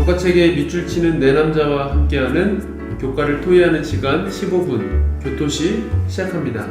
교과책에 밑줄 치는 네 남자와 함께하는 교과를 토의하는 시간 15분 교토시 시작합니다.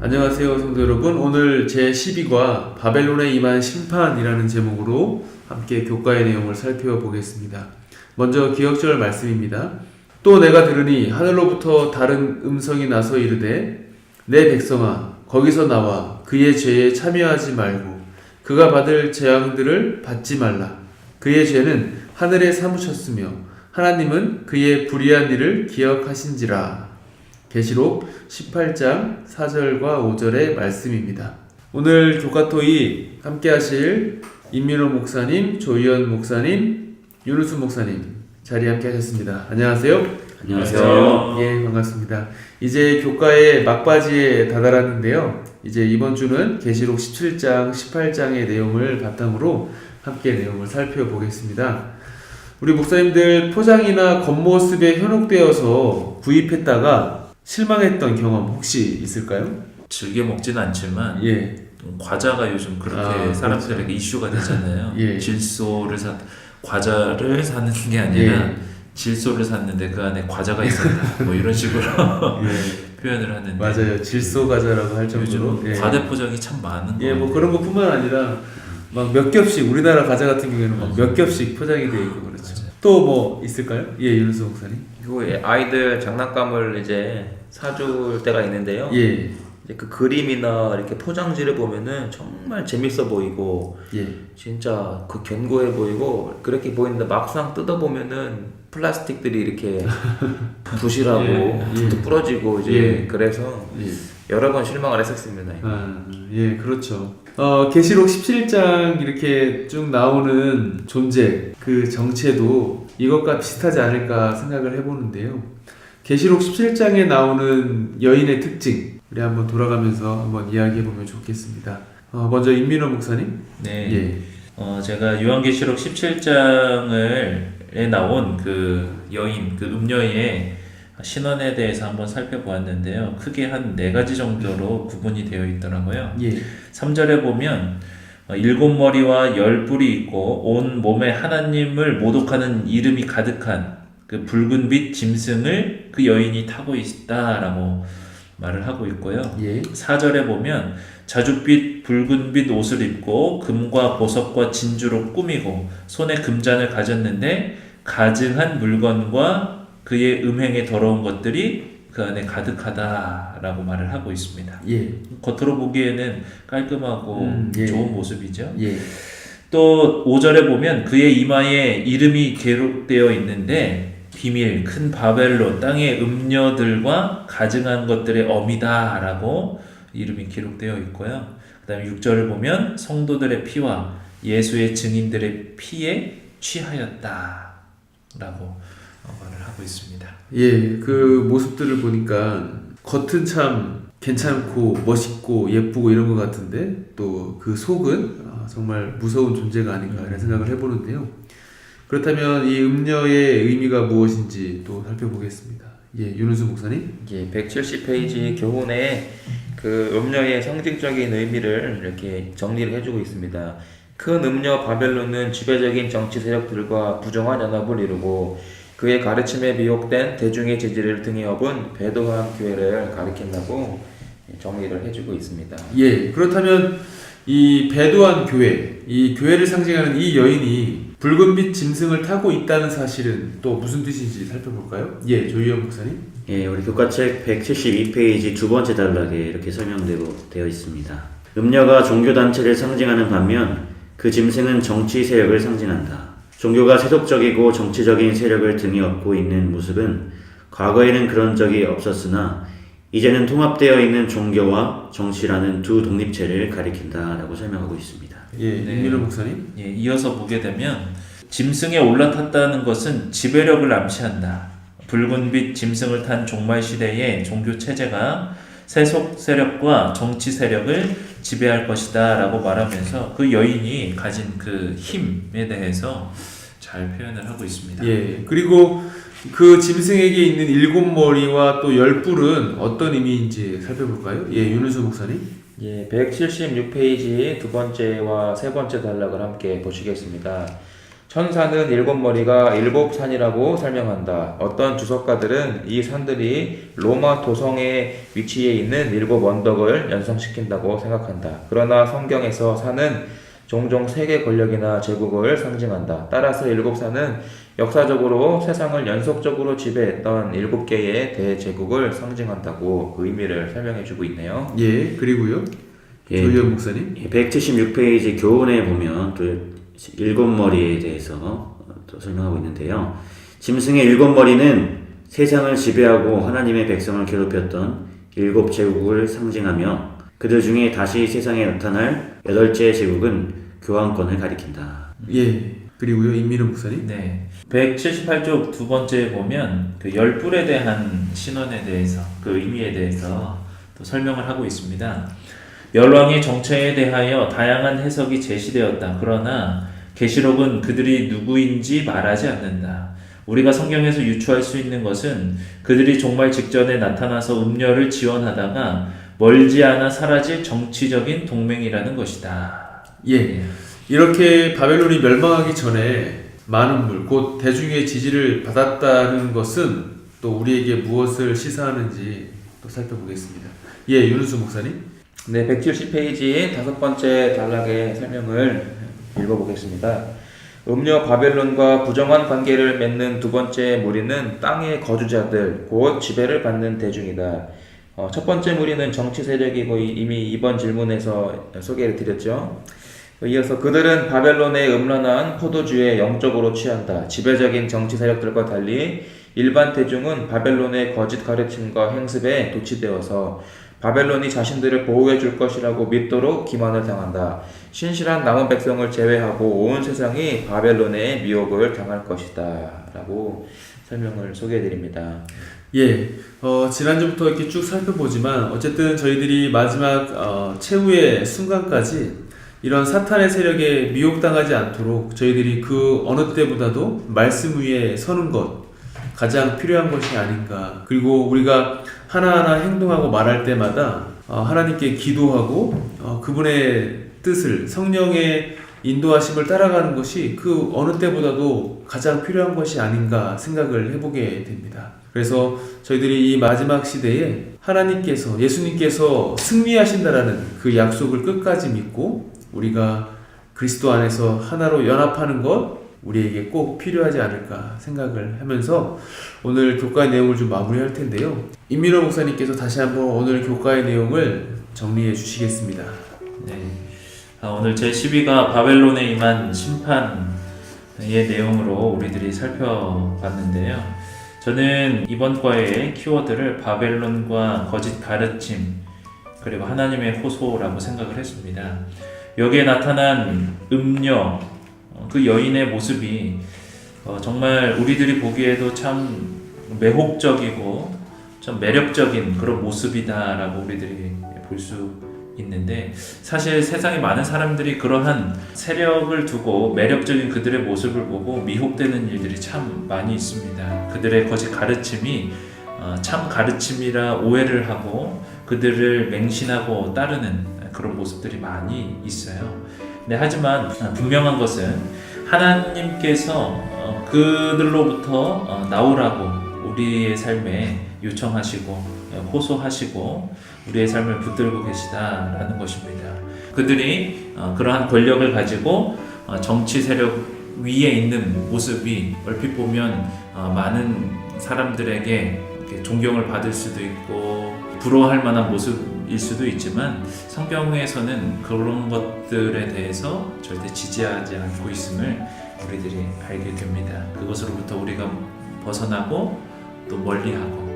안녕하세요 성도 여러분. 오늘 제12과 바벨론에 임한 심판이라는 제목으로 함께 교과의 내용을 살펴보겠습니다. 먼저 기억절 말씀입니다. 또 내가 들으니 하늘로부터 다른 음성이 나서 이르되 내 백성아 거기서 나와 그의 죄에 참여하지 말고 그가 받을 재앙들을 받지 말라. 그의 죄는 하늘에 사무쳤으며 하나님은 그의 불의한 일을 기억하신지라. 계시록 18장 4절과 5절의 말씀입니다. 오늘 교과토의 함께 하실 임민호 목사님, 조희연 목사님, 윤우수 목사님 자리에 함께 하셨습니다. 안녕하세요. 안녕하세요. 예, 반갑습니다. 이제 교과의 막바지에 다다랐는데요. 이제 이번 주는 계시록 17장, 18장의 내용을 바탕으로 함께 내용을 살펴보겠습니다. 우리 목사님들 포장이나 겉모습에 현혹되어서 구입했다가 실망했던 경험 혹시 있을까요? 즐겨 먹지는 않지만 예. 과자가 요즘 그렇게 사람들에게 그렇죠. 이슈가 되잖아요. 예. 과자를 사는 게 아니라 예. 질소를 샀는데 그 안에 과자가 있었다. 뭐 이런 식으로 예. 표현을 하는데 맞아요. 질소 과자라고 할 정도로 요즘 과대 포장이 참 많은 예, 거예요. 뭐 그런 것뿐만 아니라 막 몇 겹씩 우리나라 과자 같은 경우에는 막 몇 겹씩 포장이 되어 있고 그렇죠. 또 뭐 있을까요? 예, 윤수 목사님. 그리고 아이들 장난감을 이제 사줄 때가 있는데요. 예. 이제 그 그림이나 이렇게 포장지를 보면은 정말 재밌어 보이고, 예. 진짜 그 견고해 보이고 그렇게 보이는데 막상 뜯어 보면은 플라스틱들이 이렇게 부실하고 예. 툭툭 부러지고 이제 예. 그래서 예. 여러 번 실망을 했었습니다. 예, 그렇죠. 계시록 17장 이렇게 쭉 나오는 존재, 그 정체도 이것과 비슷하지 않을까 생각을 해보는데요. 계시록 17장에 나오는 여인의 특징, 우리 한번 돌아가면서 한번 이야기해보면 좋겠습니다. 먼저 임민호 목사님. 네. 예. 제가 요한계시록 17장에 나온 그 여인, 그 음녀의 신원에 대해서 한번 살펴보았는데요. 크게 한 4가지 정도로 구분이 되어 있더라고요. 예. 3절에 보면 7머리와 10뿔이 있고 온 몸에 하나님을 모독하는 이름이 가득한 그 붉은빛 짐승을 그 여인이 타고 있다라고 말을 하고 있고요. 예. 4절에 보면 자줏빛 붉은빛 옷을 입고 금과 보석과 진주로 꾸미고 손에 금잔을 가졌는데 가증한 물건과 그의 음행에 더러운 것들이 그 안에 가득하다라고 말을 하고 있습니다. 예. 겉으로 보기에는 깔끔하고 예. 좋은 모습이죠. 예. 또 5절에 보면 그의 이마에 이름이 기록되어 있는데 비밀, 큰 바벨론, 땅의 음녀들과 가증한 것들의 어미다라고 이름이 기록되어 있고요. 그 다음에 6절을 보면 성도들의 피와 예수의 증인들의 피에 취하였다라고 말을 하고 있습니다. 예, 그 모습들을 보니까 겉은 참 괜찮고 멋있고 예쁘고 이런 것 같은데 또 그 속은 정말 무서운 존재가 아닌가 이런 생각을 해보는데요. 그렇다면 이 음녀의 의미가 무엇인지 또 살펴보겠습니다. 예, 윤우수 목사님. 예, 170페이지 교훈에 그 음녀의 상징적인 의미를 이렇게 정리를 해주고 있습니다. 큰 음녀 바벨론은 지배적인 정치 세력들과 부정한 연합을 이루고 그의 가르침에 미혹된 대중의 지지를 등에 업은 배도한 교회를 가리킨다고 정리를 해주고 있습니다. 예, 그렇다면 이 배도한 교회, 이 교회를 상징하는 이 여인이 붉은빛 짐승을 타고 있다는 사실은 또 무슨 뜻인지 살펴볼까요? 예, 조희연 목사님. 예, 우리 교과책 172페이지 두 번째 단락에 이렇게 되어 있습니다. 음녀가 종교단체를 상징하는 반면 그 짐승은 정치 세력을 상징한다. 종교가 세속적이고 정치적인 세력을 등에 업고 있는 모습은 과거에는 그런 적이 없었으나 이제는 통합되어 있는 종교와 정치라는 두 독립체를 가리킨다라고 설명하고 있습니다. 예, 네. 임민호 목사님. 예, 이어서 보게 되면 짐승에 올라탔다는 것은 지배력을 암시한다. 붉은빛 짐승을 탄 종말 시대의 종교 체제가 세속 세력과 정치 세력을 지배할 것이다 라고 말하면서 그 여인이 가진 그 힘에 대해서 잘 표현을 하고 있습니다. 예, 그리고 그 짐승에게 있는 7머리와 또 10뿔은 어떤 의미인지 살펴볼까요? 예, 윤우수 목사님. 예, 176페이지 두 번째와 세 번째 단락을 함께 보시겠습니다. 천산은 일곱 머리가 일곱 산이라고 설명한다. 어떤 주석가들은 이 산들이 로마 도성에 위치해 있는 일곱 언덕을 연상시킨다고 생각한다. 그러나 성경에서 산은 종종 세계 권력이나 제국을 상징한다. 따라서 일곱 산은 역사적으로 세상을 연속적으로 지배했던 일곱 개의 대제국을 상징한다고 의미를 설명해주고 있네요. 예, 그리고요. 예, 조희연 목사님. 176페이지 교훈에 보면 또 일곱 머리에 대해서 또 설명하고 있는데요. 짐승의 일곱 머리는 세상을 지배하고 하나님의 백성을 괴롭혔던 일곱 제국을 상징하며 그들 중에 다시 세상에 나타날 여덟째 제국은 교황권을 가리킨다. 예, 그리고요. 임민우 목사님. 네. 178쪽 두 번째에 보면 그 열불에 대한 신원에 대해서 그 의미에 대해서 또 설명을 하고 있습니다. 열왕의 정체에 대하여 다양한 해석이 제시되었다. 그러나 계시록은 그들이 누구인지 말하지 않는다. 우리가 성경에서 유추할 수 있는 것은 그들이 종말 직전에 나타나서 음녀를 지원하다가 멀지 않아 사라질 정치적인 동맹이라는 것이다. 예. 이렇게 바벨론이 멸망하기 전에 많은 물, 곧 대중의 지지를 받았다는 것은 또 우리에게 무엇을 시사하는지 또 살펴보겠습니다. 예, 윤우수 목사님. 네, 170페이지 다섯 번째 단락의 설명을 읽어보겠습니다. 음녀 바벨론과 부정한 관계를 맺는 두 번째 무리는 땅의 거주자들, 곧 지배를 받는 대중이다. 첫 번째 무리는 정치 세력이고 이미 이번 질문에서 소개를 드렸죠. 이어서 그들은 바벨론의 음란한 포도주에 영적으로 취한다. 지배적인 정치 세력들과 달리 일반 대중은 바벨론의 거짓 가르침과 행습에 도취되어서 바벨론이 자신들을 보호해 줄 것이라고 믿도록 기만을 당한다. 신실한 남은 백성을 제외하고 온 세상이 바벨론의 미혹을 당할 것이다. 라고 설명을 소개해 드립니다. 예, 지난주부터 이렇게 쭉 살펴보지만 어쨌든 저희들이 마지막 최후의 순간까지 이런 사탄의 세력에 미혹당하지 않도록 저희들이 그 어느 때보다도 말씀 위에 서는 것 가장 필요한 것이 아닌가. 그리고 우리가 하나하나 행동하고 말할 때마다 하나님께 기도하고 그분의 뜻을 성령의 인도하심을 따라가는 것이 그 어느 때보다도 가장 필요한 것이 아닌가 생각을 해보게 됩니다. 그래서 저희들이 이 마지막 시대에 하나님께서 예수님께서 승리하신다라는 그 약속을 끝까지 믿고 우리가 그리스도 안에서 하나로 연합하는 것 우리에게 꼭 필요하지 않을까 생각을 하면서 오늘 교과의 내용을 좀 마무리할 텐데요. 임민호 목사님께서 다시 한번 오늘 교과의 내용을 정리해 주시겠습니다. 네. 오늘 제12가 바벨론에 임한 심판의 내용으로 우리들이 살펴봤는데요. 저는 이번 과의 키워드를 바벨론과 거짓 가르침 그리고 하나님의 호소라고 생각을 했습니다. 여기에 나타난 음녀 그 여인의 모습이 정말 우리들이 보기에도 참 매혹적이고 참 매력적인 그런 모습이다라고 우리들이 볼 수 있는데 사실 세상에 많은 사람들이 그러한 세력을 두고 매력적인 그들의 모습을 보고 미혹되는 일들이 참 많이 있습니다. 그들의 거짓 가르침이 참 가르침이라 오해를 하고 그들을 맹신하고 따르는 그런 모습들이 많이 있어요. 네, 하지만 분명한 것은 하나님께서 그들로부터 나오라고 우리의 삶에 요청하시고 호소하시고 우리의 삶을 붙들고 계시다라는 것입니다. 그들이 그러한 권력을 가지고 정치 세력 위에 있는 모습이 얼핏 보면 많은 사람들에게 존경을 받을 수도 있고 부러워할 만한 모습일 수도 있지만 성경에서는 그런 것들에 대해서 절대 지지하지 않고 있음을 우리들이 알게 됩니다. 그것으로부터 우리가 벗어나고 또 멀리하고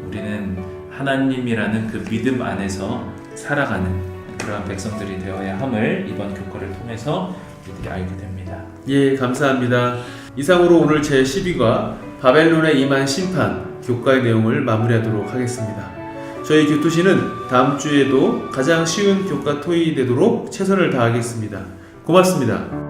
우리는 하나님이라는 그 믿음 안에서 살아가는 그러한 백성들이 되어야 함을 이번 교과를 통해서 우리들이 알게 됩니다. 예, 감사합니다. 이상으로 오늘 제12과 바벨론에 임한 심판 교과의 내용을 마무리하도록 하겠습니다. 저희 교토시는 다음 주에도 가장 쉬운 교과 토의이 되도록 최선을 다하겠습니다. 고맙습니다.